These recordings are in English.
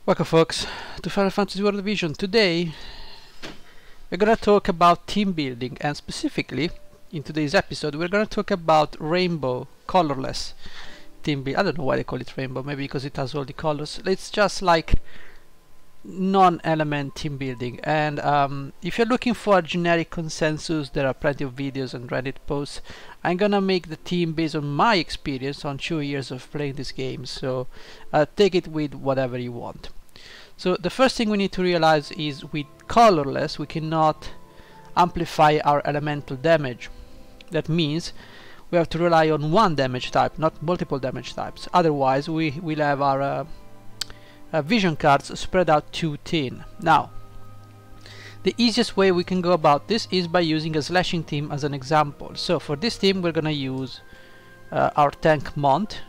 Welcome folks to Final Fantasy World Division. Today we're gonna talk about team building, and specifically in today's episode we're gonna talk about rainbow colorless team build. I don't know why they call it rainbow, maybe because it has all the colors. It's just like non-element team building, and if you're looking for a generic consensus, there are plenty of videos and Reddit posts. I'm gonna make the team based on my experience on 2 years of playing this game, so take it with whatever you want. So the first thing we need to realize is with colorless we cannot amplify our elemental damage. That means we have to rely on one damage type, not multiple damage types. Otherwise we will have our vision cards spread out too thin. Now, the easiest way we can go about this is by using a slashing team as an example. So for this team we're gonna use our tank Mont.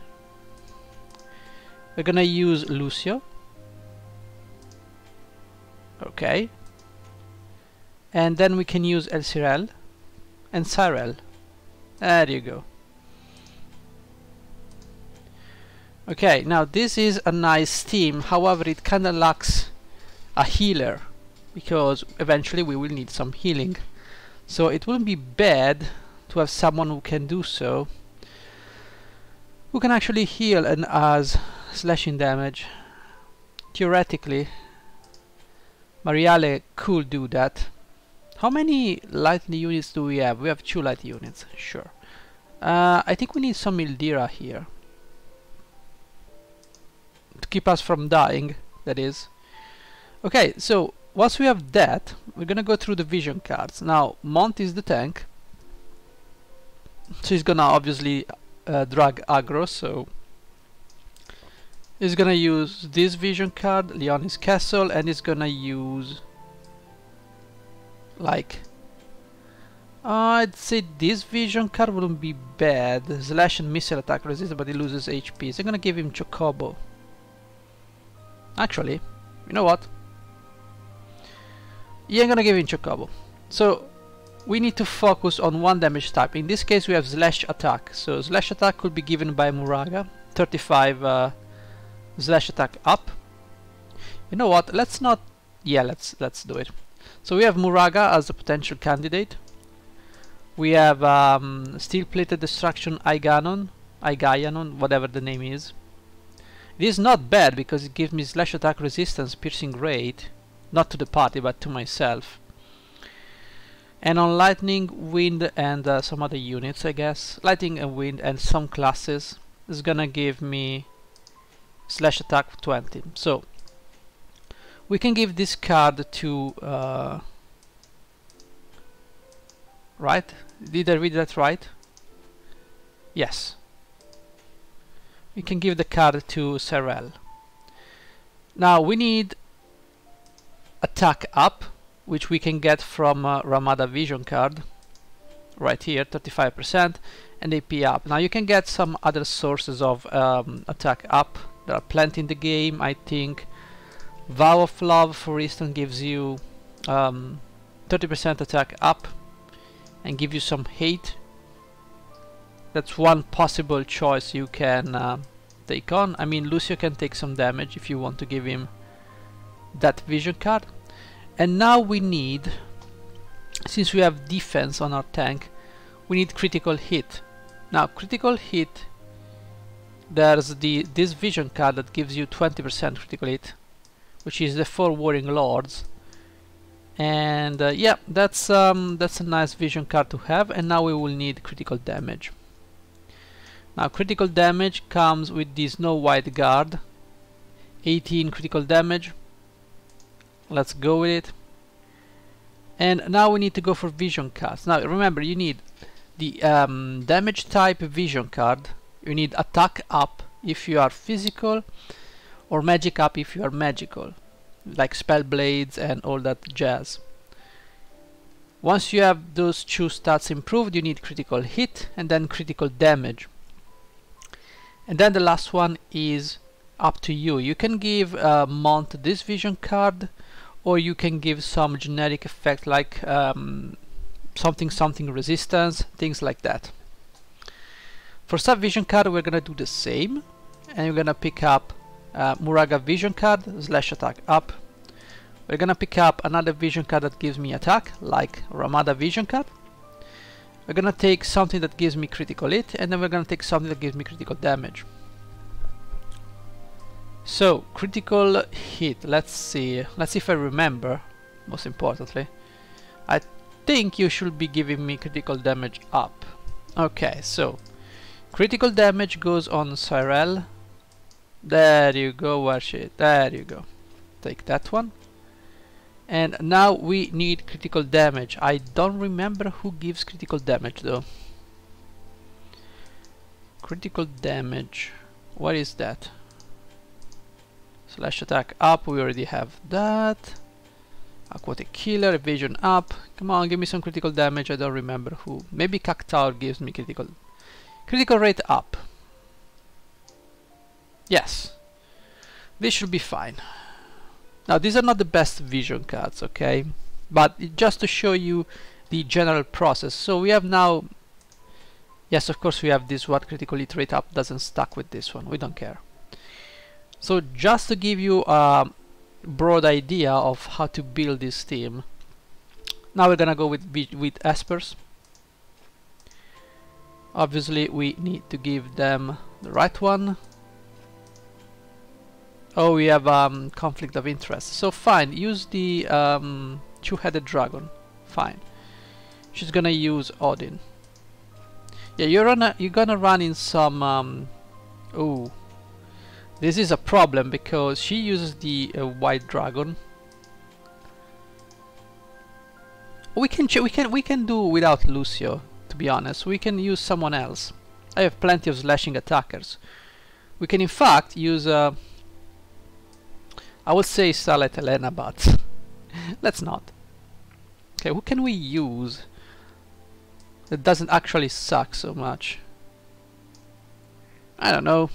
We're gonna use Lucio. Okay. And then we can use El Cyril and Cyril. There you go. Okay, now this is a nice team, however it kinda lacks a healer, because eventually we will need some healing. So it wouldn't be bad to have someone who can do so, who can actually heal and has slashing damage. Theoretically, Mariale could do that. How many light units do we have? We have 2 light units, sure. I think we need some Ildira here. To keep us from dying, that is. Okay, so once we have that, we're gonna go through the vision cards. Now, Mont is the tank, so he's gonna obviously drag aggro, so he's gonna use this vision card, Leonis Castle, and he's gonna use like I'd say this vision card wouldn't be bad. Slash and missile attack resist, but he loses HP, so I'm gonna give him Chocobo. Actually, you know what? Yeah, I'm gonna give him Chocobo. So we need to focus on one damage type. In this case we have slash attack. So slash attack could be given by Muraga. 35 slash attack up. You know what? Let's not. Yeah, let's do it. So we have Muraga as a potential candidate. We have steel-plated destruction Aiganon, whatever the name is. It is not bad because it gives me slash attack resistance, piercing rate, not to the party but to myself. And on lightning, wind, and some other units, I guess, lightning and wind and some classes, is gonna give me slash attack 20. So we can give this card to right? Did I read that right? Yes. We can give the card to Cyril. Now we need attack up, which we can get from Ramada vision card right here, 35%, and AP up. Now you can get some other sources of attack up. There are plenty in the game. I think Vow of Love, for instance, gives you 30% attack up and give you some hate. That's one possible choice you can take on. I mean, Lucio can take some damage if you want to give him that vision card. And now we need, since we have defense on our tank, we need critical hit. Now critical hit, there's this vision card that gives you 20% critical hit, which is the 4 Warring Lords. And yeah, that's a nice vision card to have. And now we will need critical damage. Now critical damage comes with this Snow White Guard, 18 critical damage. Let's go with it. And now we need to go for vision cards. Now remember, you need the damage type vision card, you need attack up if you are physical, or magic up if you are magical, like spell blades and all that jazz. Once you have those 2 stats improved, you need critical hit and then critical damage. And then the last one is up to you. You can give Mont this vision card, or you can give some generic effect like something resistance, things like that. For sub vision card we're gonna do the same, and you're gonna pick up Muraga vision card, slash attack up. We're gonna pick up another vision card that gives me attack, like Ramada vision card. We're gonna take something that gives me critical hit, and then we're gonna take something that gives me critical damage. So, critical hit, let's see if I remember, most importantly. I think you should be giving me critical damage up. Okay, so, critical damage goes on Cyrell. There you go, Warshit, there you go. Take that one. And now we need critical damage. I don't remember who gives critical damage though. Critical damage, what is that? Slash attack up, we already have that. Aquatic killer, evasion up. Come on, give me some critical damage. I don't remember who. Maybe Cactuar gives me critical rate up. Yes, this should be fine. Now these are not the best vision cards, okay, but just to show you the general process. So we have now, yes, of course we have this one, critical hit rate up doesn't stack with this one, we don't care. So just to give you a broad idea of how to build this team, now we're gonna go with Espers. Obviously we need to give them the right one. Oh, we have conflict of interest. So fine, use the two-headed dragon. Fine. She's gonna use Odin. Yeah, you're gonna run in some. Oh, this is a problem because she uses the white dragon. We can do without Lucio. To be honest, we can use someone else. I have plenty of slashing attackers. We can in fact use I would say Starlight Helena, but let's not. Okay, who can we use that doesn't actually suck so much? I don't know.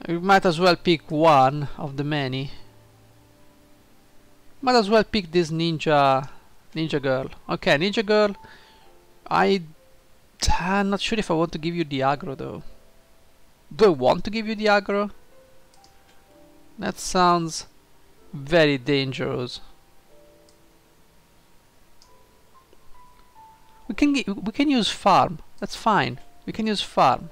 We might as well pick one of the many. Might as well pick this ninja girl. Okay, ninja girl. I'm not sure if I want to give you the aggro though. Do I want to give you the aggro? That sounds very dangerous. We can use farm. That's fine. We can use farm.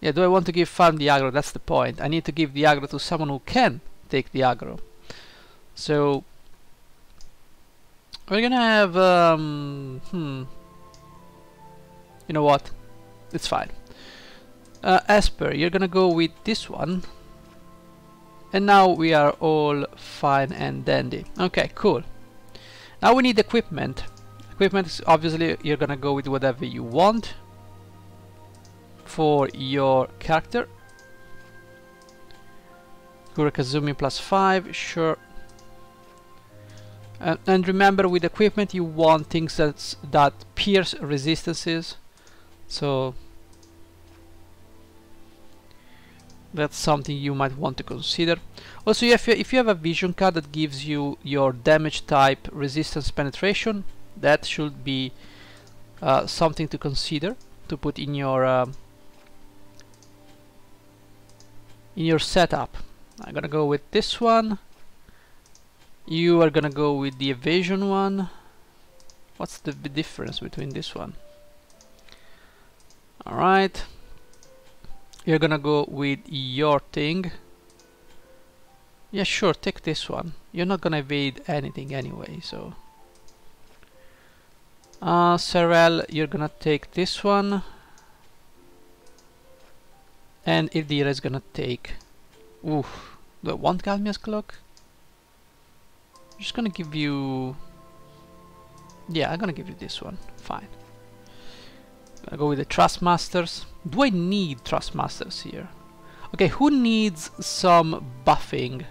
Yeah, do I want to give farm the aggro? That's the point. I need to give the aggro to someone who can take the aggro. So we're gonna have you know what? It's fine. Esper, you're gonna go with this one. And now we are all fine and dandy. Okay, cool. Now we need equipment. Equipment is obviously you're gonna go with whatever you want for your character. Kurakazumi +5, sure. And remember, with equipment you want things that pierce resistances. So that's something you might want to consider. Also, if you have a vision card that gives you your damage type resistance penetration, that should be something to consider to put in your setup. I'm gonna go with this one. You are gonna go with the evasion one. What's the difference between this one? Alright. You're gonna go with your thing. Yeah, sure, take this one. You're not gonna evade anything anyway, so. Cyrell, you're gonna take this one. And Ildira is gonna take. Oof. Do I want Galmia's cloak? I'm just gonna give you. Yeah, I'm gonna give you this one. Fine. Gonna go with the Trust Masters. Do I need Trust Masters here? Okay, who needs some buffing?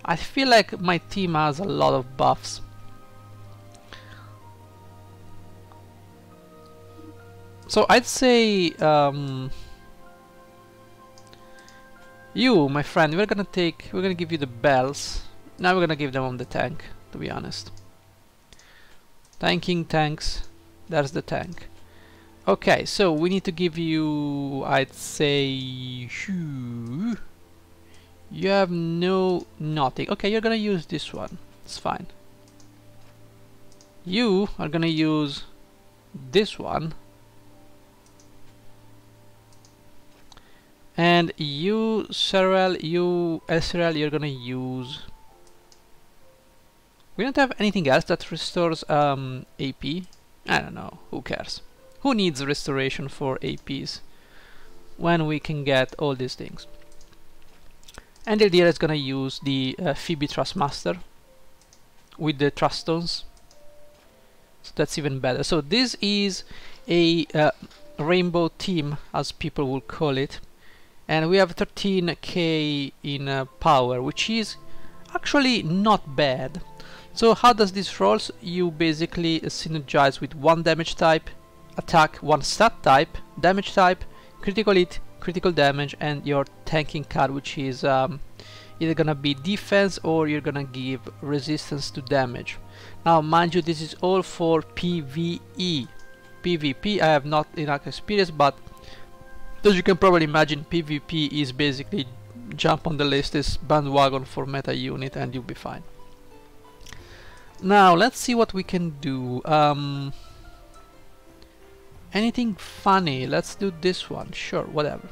I feel like my team has a lot of buffs. So I'd say you, my friend, we're gonna give you the bells. Now we're gonna give them on the tank, to be honest. Tanking tanks. There's the tank. Okay, so we need to give you, I'd say, you have nothing. Okay, you're gonna use this one. It's fine. You are gonna use this one. And you, Serel, you, Esrel, you're gonna use... We don't have anything else that restores AP. I don't know, who cares? Who needs restoration for APs when we can get all these things? And Eldir is gonna use the Phoebe Trustmaster with the Trust Stones. So that's even better. So this is a rainbow team, as people will call it. And we have 13k in power, which is actually not bad. So how does this roll? You basically synergize with one damage type, attack, one stat type, damage type, critical hit, critical damage, and your tanking card, which is either gonna be defense or you're gonna give resistance to damage. Now mind you, this is all for PvE. PvP I have not enough experience, but as you can probably imagine, PvP is basically jump on the latest bandwagon for meta unit and you'll be fine. Now let's see what we can do. Anything funny? Let's do this one. Sure, whatever.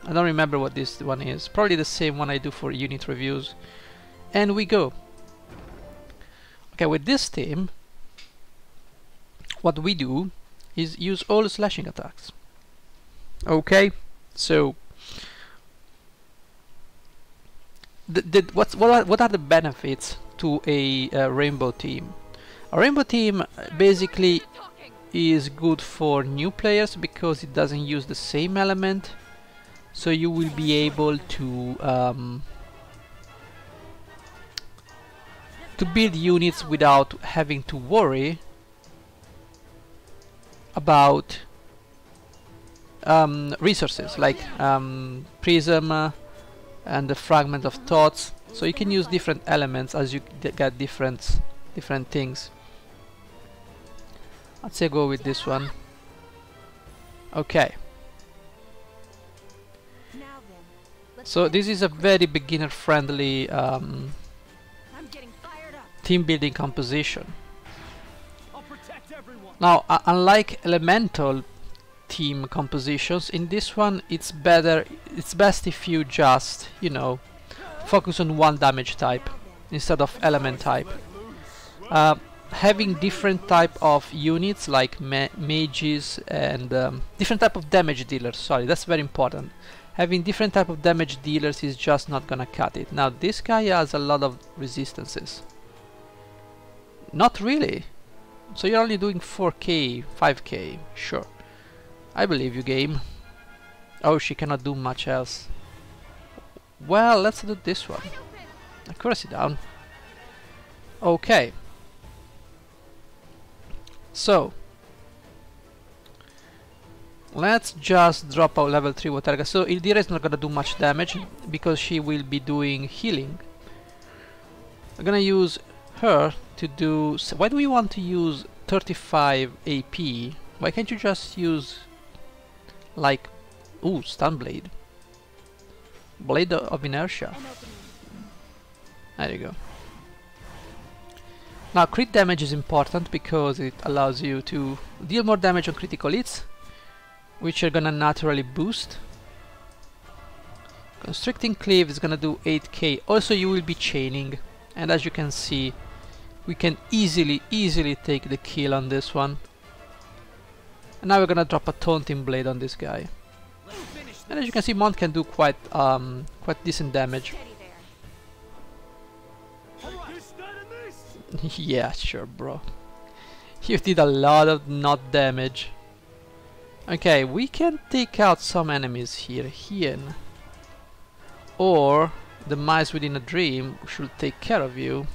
I don't remember what this one is. Probably the same one I do for unit reviews. And we go. Okay, with this team, what we do is use all slashing attacks. Okay, so what are the benefits to a rainbow team? A rainbow team basically is good for new players because it doesn't use the same element, so you will be able to build units without having to worry about resources like prism and the fragment of thoughts. So you can use different elements as you get different things. Let's say go with this one. Okay. So this is a very beginner friendly team building composition. Now unlike elemental team compositions, in this one it's best if you just, you know, focus on one damage type instead of element type. Having different type of units like mages and different type of damage dealers, sorry, that's very important. Having different type of damage dealers is just not gonna cut it. Now this guy has a lot of resistances. Not really. So you're only doing 4k, 5k, sure. I believe you, game. Oh, she cannot do much else. Well, let's do this one. Accuracy down. Okay. So let's just drop our level 3 Waterga. So Ildira is not gonna do much damage because she will be doing healing. We're gonna use her to do... Why do we want to use 35 AP? Why can't you just use like... Ooh, stun blade. Blade of inertia. There you go. Now crit damage is important because it allows you to deal more damage on critical hits, which are gonna naturally boost. Constricting Cleave is gonna do 8k. Also you will be chaining, and as you can see we can easily take the kill on this one. And now we're gonna drop a Taunting Blade on this guy. And as you can see, Mont can do quite decent damage. Yeah, sure, bro. You did a lot of not damage. Okay, we can take out some enemies here. Hien. Or the mice within a dream should take care of you.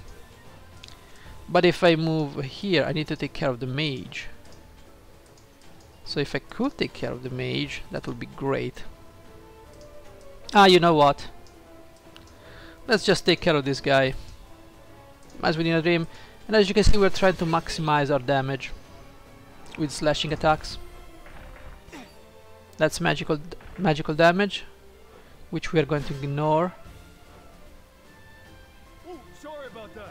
But if I move here, I need to take care of the mage. So if I could take care of the mage, that would be great. Ah, you know what? Let's just take care of this guy. Mice within a dream. And as you can see, we're trying to maximize our damage with slashing attacks. That's magical damage, which we are going to ignore. Oh, sorry about that.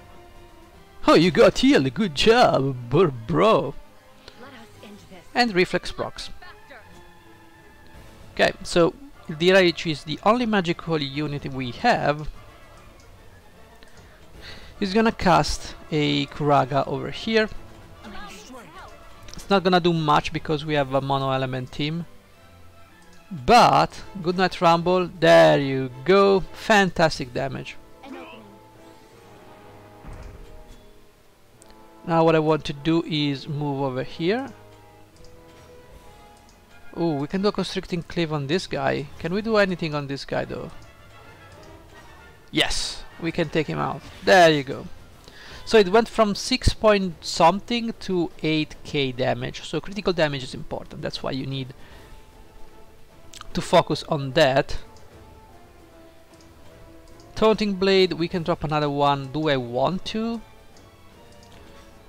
Oh, you got healed. Good job, bro. Let us end this. And reflex procs. Okay, so Ildira, which is the only magical unit we have, is gonna cast a Kuraga over here. It's not gonna do much because we have a mono element team. But Goodnight Rumble, there you go, fantastic damage. Now what I want to do is move over here. Oh, we can do a constricting cleave on this guy. Can we do anything on this guy though? Yes, we can take him out. There you go. So it went from 6 point something to 8k damage. So critical damage is important. That's why you need to focus on that. Taunting Blade, we can drop another one. Do I want to?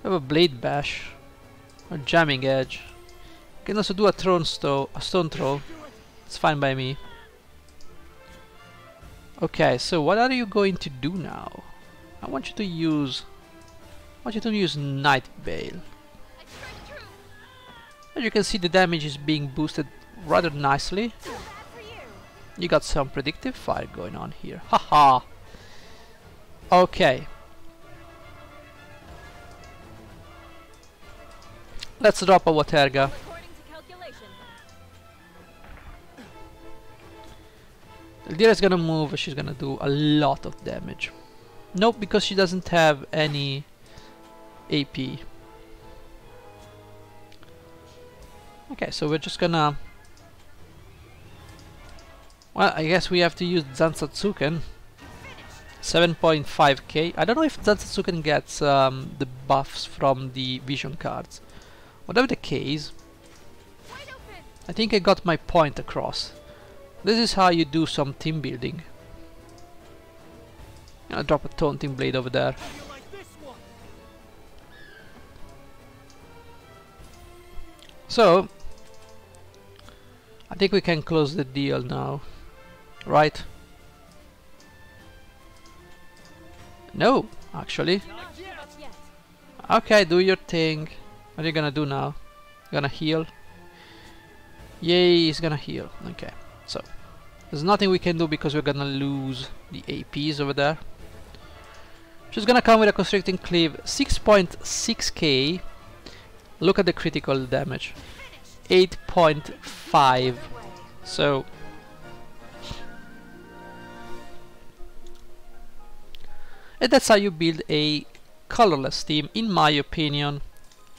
I have a Blade Bash or Jamming Edge. Can also do a stone throw. It's fine by me. Okay, so what are you going to do now? I want you to use Night Veil. As you can see, the damage is being boosted rather nicely. You got some predictive fire going on here. Haha. Okay. Let's drop a Waterga. Ildira is gonna move. She's gonna do a lot of damage. Nope, because she doesn't have any AP. Okay, so we're just gonna... Well, I guess we have to use Zanzatsuken. 7.5k. I don't know if Zanzatsuken gets the buffs from the vision cards. Whatever the case, I think I got my point across. This is how you do some team building. I'll drop a taunting blade over there. So I think we can close the deal now, right? No, actually. Okay, do your thing. What are you gonna do now? Gonna heal? Yay, he's gonna heal. Okay, so there's nothing we can do because we're gonna lose the APs over there. She's gonna come with a constricting cleave. 6.6k. Look at the critical damage. 8.5. So and that's how you build a colorless team, in my opinion.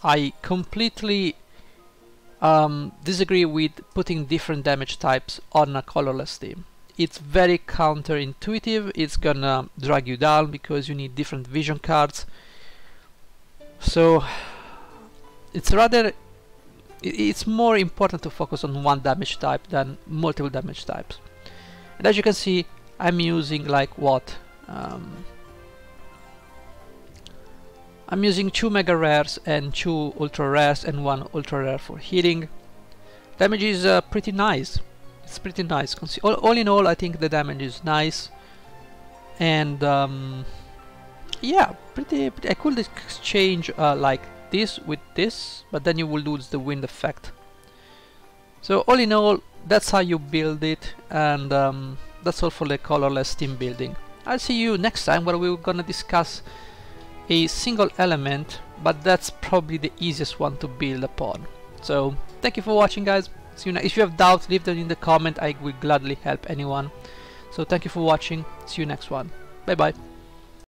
I completely disagree with putting different damage types on a colorless team. It's very counterintuitive. It's gonna drag you down because you need different vision cards. So it's more important to focus on one damage type than multiple damage types. And as you can see, I'm using like what? I'm using 2 mega rares and 2 ultra rares and 1 ultra rare for healing. Damage is pretty nice. It's pretty nice. All in all, I think the damage is nice. And yeah, pretty. I could exchange like this with this, but then you will lose the wind effect. So all in all, that's how you build it, and that's all for the colorless team building. I'll see you next time where we're gonna discuss a single element, but that's probably the easiest one to build upon. So thank you for watching, guys. See you if you have doubts, leave them in the comment. I will gladly help anyone. So thank you for watching. See you next one. Bye bye.